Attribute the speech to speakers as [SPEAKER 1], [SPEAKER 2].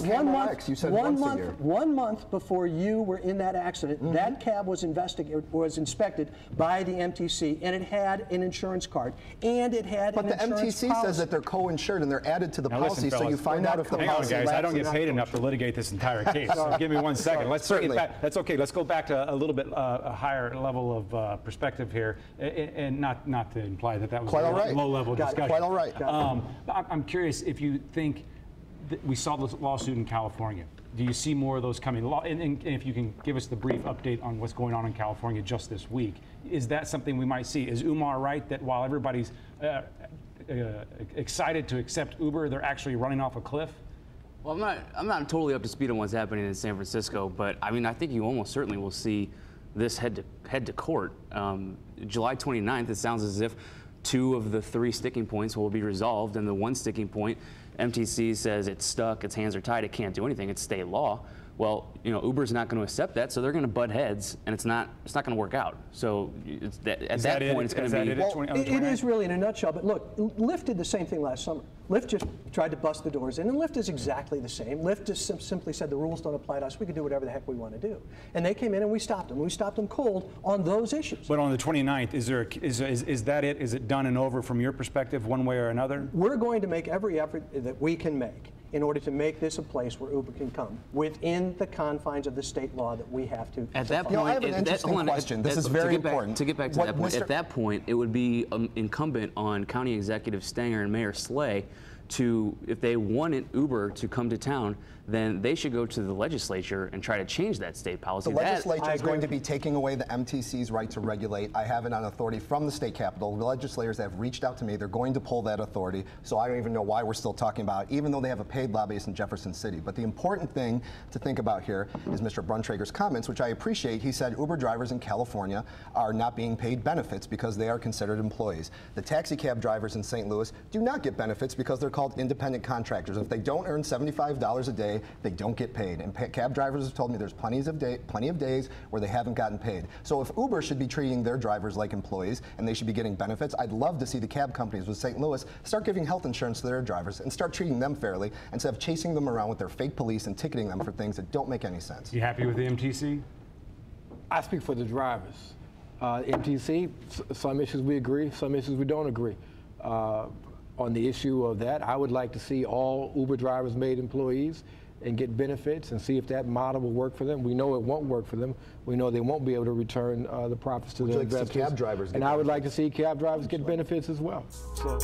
[SPEAKER 1] one month.
[SPEAKER 2] You said
[SPEAKER 1] one
[SPEAKER 2] once a
[SPEAKER 1] month.
[SPEAKER 2] year.
[SPEAKER 1] 1 month before you were in that accident, that cab was inspected by the MTC, and it had an insurance card, and it had
[SPEAKER 2] but
[SPEAKER 1] an insurance
[SPEAKER 2] MTC says that they're co-insured and they're added to the policy,
[SPEAKER 3] listen,
[SPEAKER 2] so you find out if the policy
[SPEAKER 3] guys,
[SPEAKER 2] lapses.
[SPEAKER 3] I don't get paid enough to litigate this entire case. So give me 1 second. Let's bring it back. That's okay. Let's go back to a little bit a higher level of perspective here, and not to imply that was
[SPEAKER 2] quite
[SPEAKER 3] a
[SPEAKER 2] all right.
[SPEAKER 3] low-level discussion.
[SPEAKER 2] Quite all right.
[SPEAKER 3] I'm curious if you think that we saw this lawsuit in California. Do you see more of those coming? And if you can give us the brief update on what's going on in California just this week, is that something we might see? Is Umar right that while everybody's excited to accept Uber, they're actually running off a cliff?
[SPEAKER 4] Well, I'm not totally up to speed on what's happening in San Francisco, but I mean, I think you almost certainly will see this head to court. July 29th, it sounds as if 2 of the 3 sticking points will be resolved, and the 1 sticking point, MTC says it's stuck, its hands are tied, it can't do anything, it's state law. Well, you know, Uber's not going to accept that, so they're going to butt heads, and it's not going to work out. So at that point, it's going to be.
[SPEAKER 1] Well, it is really in a nutshell. But look, Lyft did the same thing last summer. Lyft just tried to bust the doors in, and Lyft is exactly the same. Lyft just simply said the rules don't apply to us. We can do whatever the heck we want to do. And they came in and we stopped them. We stopped them cold on those issues.
[SPEAKER 3] But on the 29th, is that it? Is it done and over from your perspective, one way or another?
[SPEAKER 1] We're going to make every effort that we can make in order to make this a place where Uber can come within the confines of the state law that we have to.
[SPEAKER 4] At that point,
[SPEAKER 2] I have an interesting question. This is very important.
[SPEAKER 4] To get back to that point, at that point, it would be incumbent on County Executive Stanger and Mayor Slay to, if they wanted Uber to come to town, then they should go to the legislature and try to change that state policy.
[SPEAKER 2] The legislature is going to be taking away the MTC's right to regulate. I have it on authority from the state capitol. The legislators have reached out to me. They're going to pull that authority. So I don't even know why we're still talking about it, even though they have a paid lobbyist in Jefferson City. But the important thing to think about here is Mr. Bruntrager's comments, which I appreciate. He said Uber drivers in California are not being paid benefits because they are considered employees. The taxi cab drivers in St. Louis do not get benefits because they're called independent contractors. If they don't earn $75 a day, they don't get paid. And cab drivers have told me there's plenty of days where they haven't gotten paid. So if Uber should be treating their drivers like employees and they should be getting benefits, I'd love to see the cab companies with St. Louis start giving health insurance to their drivers and start treating them fairly instead of chasing them around with their fake police and ticketing them for things that don't make any sense.
[SPEAKER 3] You happy with the MTC?
[SPEAKER 5] I speak for the drivers. MTC, some issues we agree, some issues we don't agree. On the issue of that, I would like to see all Uber drivers made employees and get benefits and see if that model will work for them. We know it won't work for them. We know they won't be able to return the profits to their investors.
[SPEAKER 2] Cab drivers
[SPEAKER 5] and I would like to see cab drivers get benefits as well. So.